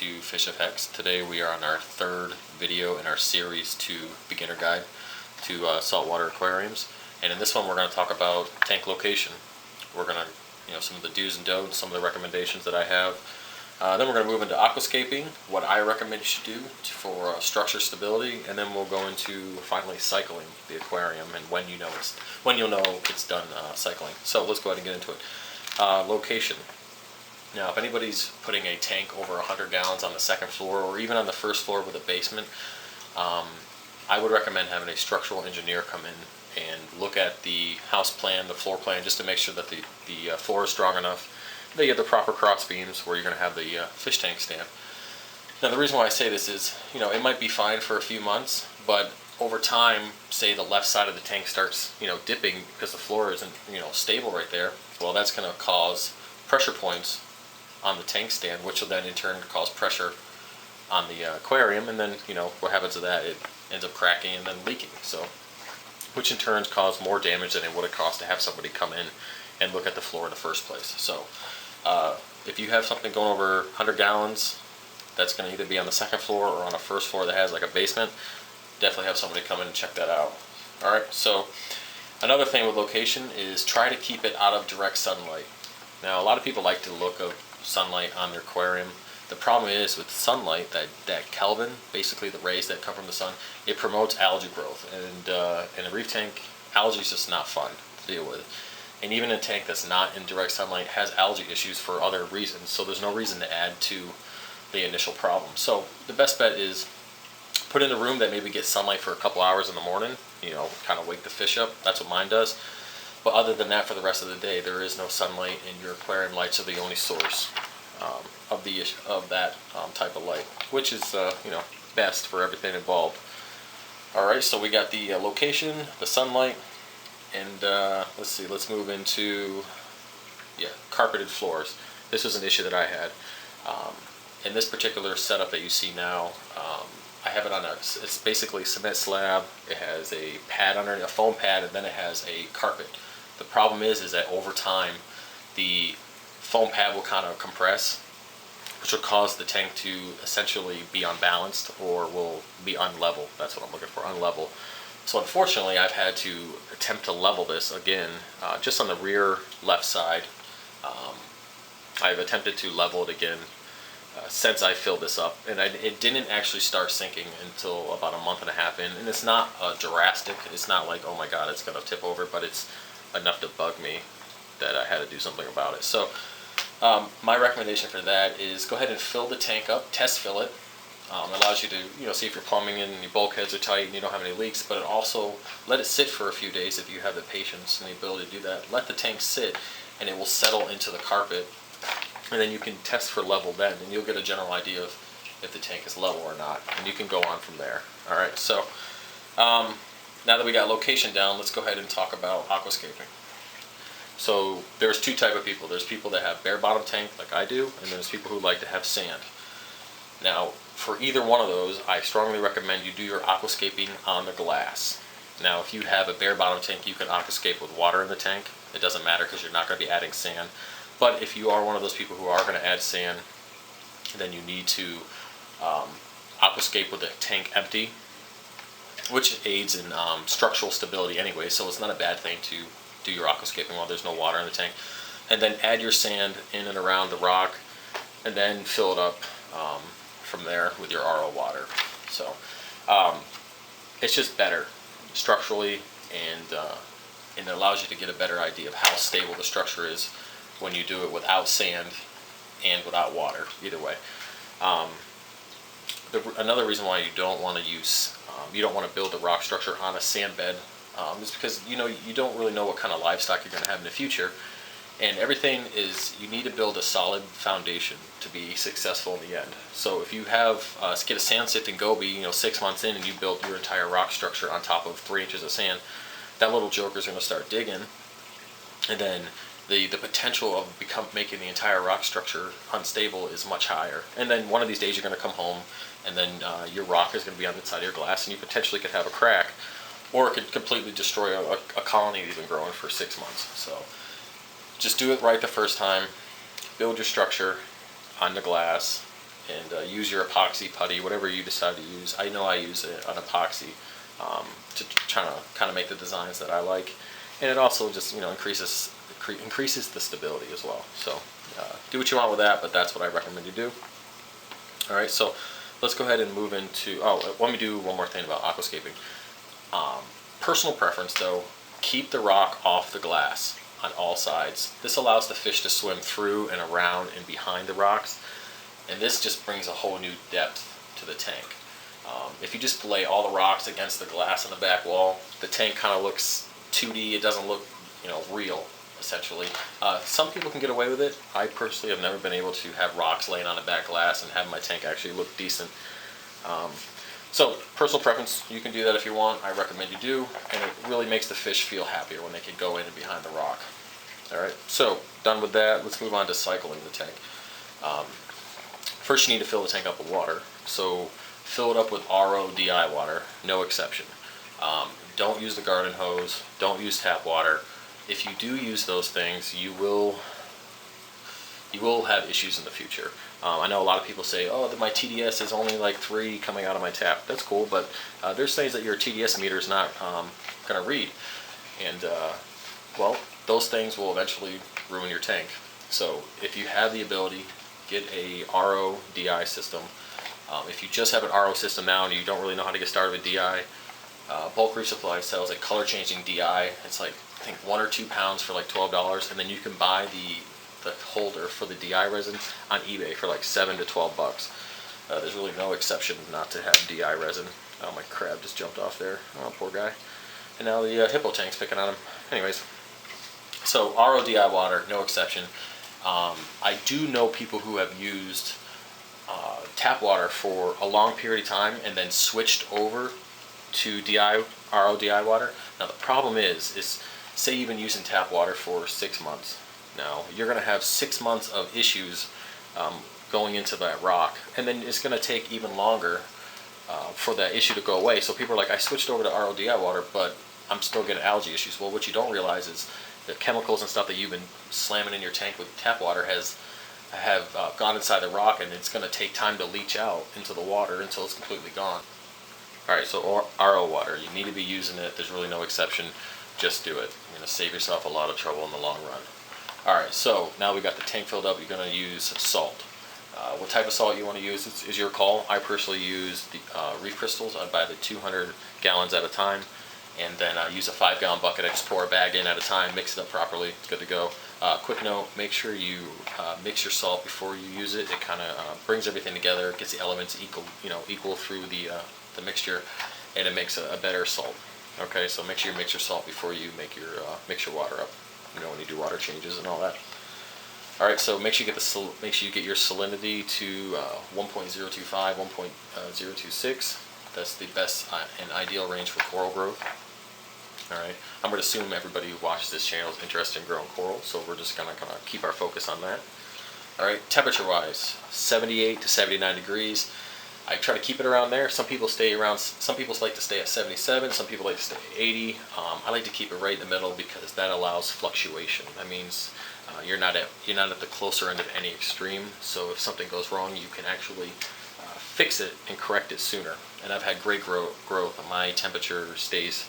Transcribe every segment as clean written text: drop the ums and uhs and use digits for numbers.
to Fish of Hex. Today we are on our third video in our series 2 beginner guide to saltwater aquariums, and in this one we're going to talk about tank location. We're going to, some of the do's and don'ts, some of the recommendations that I have. Then we're going to move into aquascaping, what I recommend you should do for structure stability, and then we'll go into finally cycling the aquarium and when you'll know it's done cycling. So let's go ahead and get into it. Location. Now, if anybody's putting a tank over 100 gallons on the second floor or even on the first floor with a basement, I would recommend having a structural engineer come in and look at the house plan, the floor plan, just to make sure that the floor is strong enough, that you have the proper cross beams where you're going to have the fish tank stand. Now, the reason why I say this is, it might be fine for a few months, but over time, say the left side of the tank starts, dipping because the floor isn't, stable right there. Well, that's going to cause pressure points on the tank stand, which will then in turn cause pressure on the aquarium, and then what happens to that? It ends up cracking and then leaking. So, which in turn cause more damage than it would have cost to have somebody come in and look at the floor in the first place. So, if you have something going over 100 gallons, that's going to either be on the second floor or on a first floor that has like a basement. Definitely have somebody come in and check that out. All right. So, another thing with location is try to keep it out of direct sunlight. Now, a lot of people like the look of sunlight on their aquarium. The problem is with sunlight, that Kelvin, basically the rays that come from the sun, it promotes algae growth, and in a reef tank, algae is just not fun to deal with. And even a tank that's not in direct sunlight has algae issues for other reasons, so there's no reason to add to the initial problem. So the best bet is put in a room that maybe gets sunlight for a couple hours in the morning, kind of wake the fish up. That's what mine does. But other than that, for the rest of the day, there is no sunlight, and your aquarium lights are the only source of that type of light, which is best for everything involved. All right, so we got the location, the sunlight, and let's move into carpeted floors. This was an issue that I had. In this particular setup that you see now, I have it on it's basically a cement slab. It has a pad under it, a foam pad, and then it has a carpet. The problem is that over time, the foam pad will kind of compress, which will cause the tank to essentially be unbalanced or will be unlevel. That's what I'm looking for, unlevel. So unfortunately, I've had to attempt to level this again, just on the rear left side. I've attempted to level it again since I filled this up, and it didn't actually start sinking until about a month and a half in. And it's not drastic. It's not like, oh my God, it's going to tip over, but it's enough to bug me that I had to do something about it. So my recommendation for that is go ahead and fill the tank up, test fill it. It allows you to see if your plumbing and your bulkheads are tight and you don't have any leaks, but it also let it sit for a few days if you have the patience and the ability to do that. Let the tank sit and it will settle into the carpet, and then you can test for level then, and you'll get a general idea of if the tank is level or not, and you can go on from there. All right, so now that we got location down, let's go ahead and talk about aquascaping. So there's two types of people. There's people that have bare bottom tank like I do, and there's people who like to have sand. Now, for either one of those, I strongly recommend you do your aquascaping on the glass. Now, if you have a bare bottom tank, you can aquascape with water in the tank. It doesn't matter because you're not going to be adding sand. But if you are one of those people who are going to add sand, then you need to aquascape with the tank empty, which aids in structural stability anyway, so it's not a bad thing to do your aquascaping while there's no water in the tank. And then add your sand in and around the rock, and then fill it up from there with your RO water. So it's just better structurally, and it allows you to get a better idea of how stable the structure is when you do it without sand and without water, either way. Another reason why you don't want to build a rock structure on a sand bed is because you don't really know what kind of livestock you're going to have in the future, and everything is, you need to build a solid foundation to be successful in the end. So if you have get a sand sifting goby 6 months in, and you build your entire rock structure on top of 3 inches of sand, that little joker's going to start digging, and then the potential of making the entire rock structure unstable is much higher. And then one of these days you're going to come home, and then your rock is going to be on the side of your glass, and you potentially could have a crack, or it could completely destroy a colony that's been growing for 6 months. So just do it right the first time. Build your structure on the glass, and use your epoxy putty, whatever you decide to use. I know I use an epoxy to try to kind of make the designs that I like, and it also just increases the stability as well. So do what you want with that, but that's what I recommend you do. All right, so let's go ahead and move into, let me do one more thing about aquascaping. Personal preference though, keep the rock off the glass on all sides. This allows the fish to swim through and around and behind the rocks, and this just brings a whole new depth to the tank. If you just lay all the rocks against the glass on the back wall, the tank kind of looks 2D. It doesn't look, real, essentially. Some people can get away with it. I personally have never been able to have rocks laying on the back glass and have my tank actually look decent. So personal preference, you can do that if you want. I recommend you do, and it really makes the fish feel happier when they can go in and behind the rock. All right, so done with that, let's move on to cycling the tank. First you need to fill the tank up with water. So fill it up with RO DI water, no exception. Don't use the garden hose, don't use tap water. If you do use those things, you will have issues in the future. I know a lot of people say, oh, my TDS is only like 3 coming out of my tap. That's cool, but there's things that your TDS meter is not going to read. And, well, those things will eventually ruin your tank. So if you have the ability, get a RO DI system. If you just have an RO system now and you don't really know how to get started with DI, Bulk Reef Supply sells a color changing DI. It's like, I think 1 or 2 pounds for like $12, and then you can buy the holder for the DI resin on eBay for like $7 to $12. There's really no exception not to have DI resin. Oh, my crab just jumped off there. Oh, poor guy. And now the hippo tank's picking on him. Anyways, so RO DI water, no exception. I do know people who have used tap water for a long period of time and then switched over to RO DI water. Now the problem is say you've been using tap water for 6 months. Now you're going to have 6 months of issues going into that rock, and then it's going to take even longer for that issue to go away. So people are like, I switched over to RO DI water, but I'm still getting algae issues. Well, what you don't realize is the chemicals and stuff that you've been slamming in your tank with tap water have gone inside the rock, and it's going to take time to leach out into the water until it's completely gone. Alright, so RO water, you need to be using it. There's really no exception. Just do it. You're going to save yourself a lot of trouble in the long run. Alright, so now we got the tank filled up, you're going to use salt. What type of salt you want to use is your call. I personally use the Reef crystals. I buy the 200 gallons at a time, and then I use a 5-gallon bucket. I just pour a bag in at a time, mix it up properly, it's good to go. Quick note, make sure you mix your salt before you use it. It kind of brings everything together, gets the elements equal through the mixture, and it makes a better salt. Okay, so make sure you mix your salt before you mix your water up. When you do water changes and all that. All right, so make sure you get your salinity to 1.025, 1.026. That's the best and ideal range for coral growth. All right, I'm going to assume everybody who watches this channel is interested in growing coral, so we're just going to keep our focus on that. All right, temperature-wise, 78 to 79 degrees. I try to keep it around there. Some people like to stay at 77, some people like to stay at 80. I like to keep it right in the middle because that allows fluctuation. That means you're not at the closer end of any extreme, so if something goes wrong, you can actually fix it and correct it sooner. And I've had great growth. My temperature stays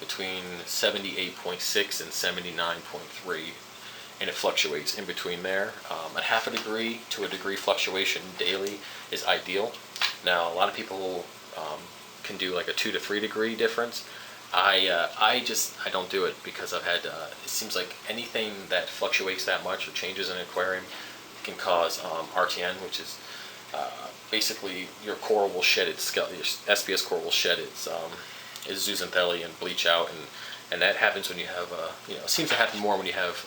between 78.6 and 79.3, and it fluctuates in between there. A half a degree to a degree fluctuation daily is ideal. Now a lot of people can do like a 2 to 3 degree difference. I don't do it because I've had it seems like anything that fluctuates that much or changes in an aquarium can cause RTN, which is basically your coral will shed its skeleton. Your SPS coral will shed its zooxanthellae and bleach out, and that happens when you have it seems to happen more when you have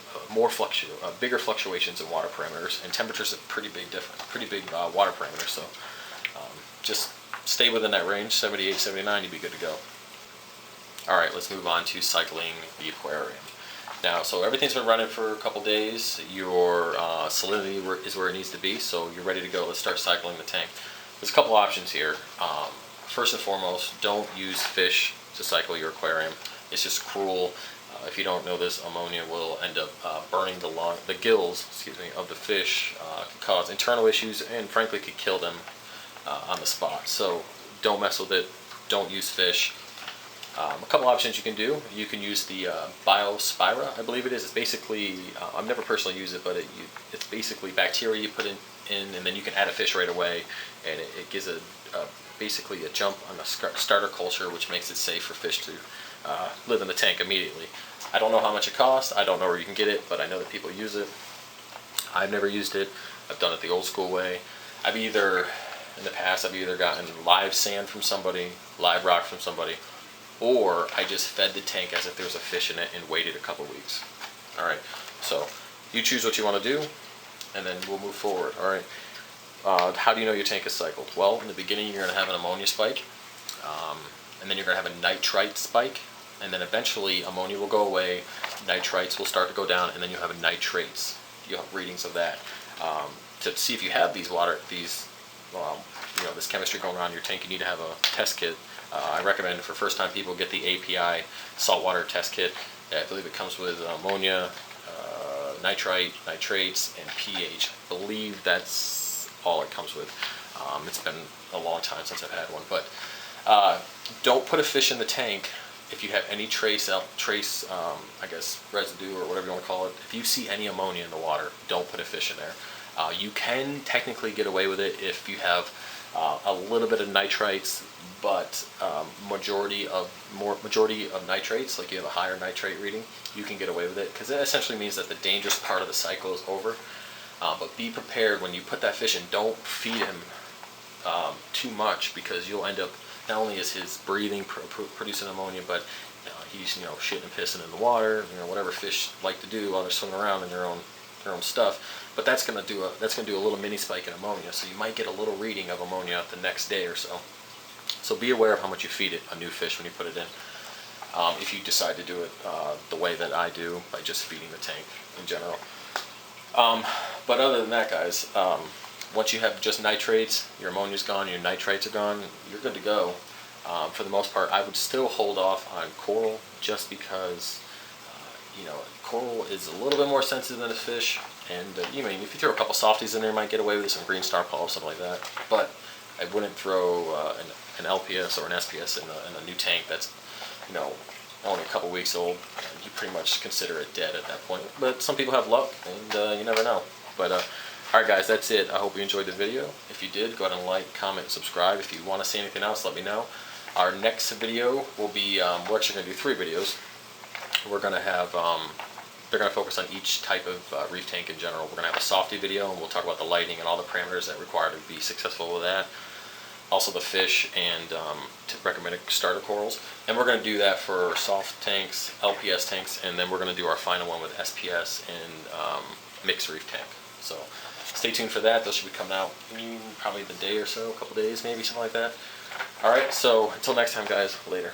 bigger fluctuations in water parameters, and temperature's a pretty big water parameter. So just stay within that range, 78, 79, you'd be good to go. All right, let's move on to cycling the aquarium. Now, so everything's been running for a couple days. Your salinity is where it needs to be, so you're ready to go. Let's start cycling the tank. There's a couple options here. First and foremost, don't use fish to cycle your aquarium. It's just cruel. If you don't know this, ammonia will end up burning the gills, of the fish, can cause internal issues, and frankly could kill them on the spot. So don't mess with it. Don't use fish. A couple options you can do. You can use the Biospira, I believe it is. It's basically, I've never personally used it, but it's basically bacteria you put in, and then you can add a fish right away, and it gives basically a jump on the starter culture, which makes it safe for fish to live in the tank immediately. I don't know how much it costs. I don't know where you can get it, but I know that people use it. I've never used it. I've done it the old school way. In the past, I've either gotten live sand from somebody, live rock from somebody, or I just fed the tank as if there was a fish in it and waited a couple weeks. All right, so you choose what you want to do, and then we'll move forward. All right, how do you know your tank is cycled? Well, in the beginning, you're going to have an ammonia spike, and then you're going to have a nitrite spike, and then eventually ammonia will go away, nitrites will start to go down, and then you'll have nitrates. You'll have readings of that. To see if you have this chemistry going on in your tank, you need to have a test kit. I recommend for first-time people get the API saltwater test kit. I believe it comes with ammonia, nitrite, nitrates, and pH. I believe that's all it comes with. It's been a long time since I've had one, but don't put a fish in the tank if you have any trace, I guess, residue or whatever you want to call it. If you see any ammonia in the water, don't put a fish in there. You can technically get away with it if you have a little bit of nitrites, but majority of nitrates, like you have a higher nitrate reading, you can get away with it, because that essentially means that the dangerous part of the cycle is over. But be prepared when you put that fish in. Don't feed him too much, because you'll end up, not only is his breathing producing ammonia, but he's shitting and pissing in the water, whatever fish like to do while they're swimming around in their own stuff. But that's gonna do a little mini spike in ammonia, so you might get a little reading of ammonia the next day or so. So be aware of how much you feed it, a new fish, when you put it in. If you decide to do it the way that I do, by just feeding the tank in general. But other than that, guys, once you have just nitrates, your ammonia's gone, your nitrites are gone, you're good to go. For the most part, I would still hold off on coral, just because coral is a little bit more sensitive than a fish, and if you throw a couple softies in there, you might get away with some green star polyps, something like that. But I wouldn't throw an LPS or an SPS in a new tank that's only a couple weeks old. You pretty much consider it dead at that point. But some people have luck, and you never know. But alright guys, that's it. I hope you enjoyed the video. If you did, go ahead and like, comment, and subscribe. If you want to see anything else, let me know. Our next video will be, we're actually going to do 3 videos. We're going to have, they're going to focus on each type of reef tank in general. We're going to have a softy video, and we'll talk about the lighting and all the parameters that are required to be successful with that. Also the fish and recommended starter corals. And we're going to do that for soft tanks, LPS tanks, and then we're going to do our final one with SPS and mixed reef tank. So stay tuned for that. Those should be coming out probably the day or so, a couple days maybe, something like that. Alright, so until next time guys, later.